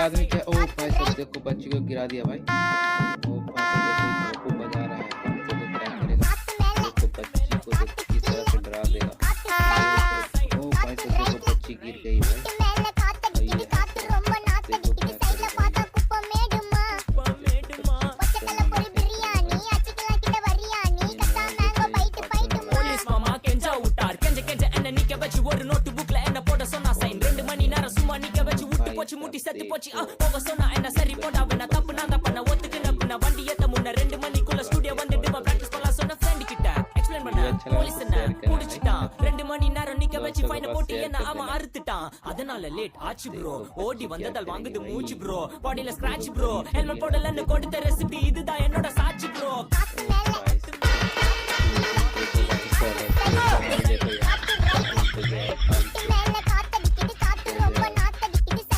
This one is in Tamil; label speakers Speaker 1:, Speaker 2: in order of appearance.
Speaker 1: आदमी क्या, ओ भाई साहब देखो बच्ची को गिरा दिया भाई। ओ भाई साहब देखो भोंपू बजा रहा है, देखो क्या करेगा, देखो बच्ची को देखो किस तरह से डरा देगा। ओ भाई साहब देखो बच्ची गिर गई भाई। सही है, देखो क्या करेगा।
Speaker 2: போலீஸ் மாமா கெஞ்சா விட்டார், கெஞ்ச கெஞ்ச என்ன நிக்க வச்சு ஒரு நோட்டு புக்ல என்ன போட சொன்னா சைன். 2 மணி நேரம் சும்மா நிக்க வச்சு விட்டு போச்சு முட்டி செத்து போச்சு. போக சொன்னா என்ன சரி போடா வேணா தப்பு நான் தான் பண்ண ஒத்துக்குன பின்ன வண்டி ஏத்த முன்ன 2 மணிக்குள்ள ஸ்டுடியோ வந்துட்டு பிராக்டிஸ் பண்ணலாம் சொன்ன ஃப்ரெண்ட் கிட்ட எக்ஸ்பிளைன் பண்ண. போலீஸ் என்ன குடிச்சிட்டான், 2 மணி நேரம் நிக்க வச்சு ஃபைன போட்டு என்ன அவன் அறுத்துட்டான். அதனால லேட் ஆச்சு ப்ரோ, ஓடி வந்ததால் வாங்குது மூச்சு ப்ரோ, பாடியில ஸ்கிராட்ச் ப்ரோ, ஹெல்மெட் போடலன்னு கொடுத்த ரெசிபி இதுதான் என்னோட சாட்சி ப்ரோ.
Speaker 1: देखो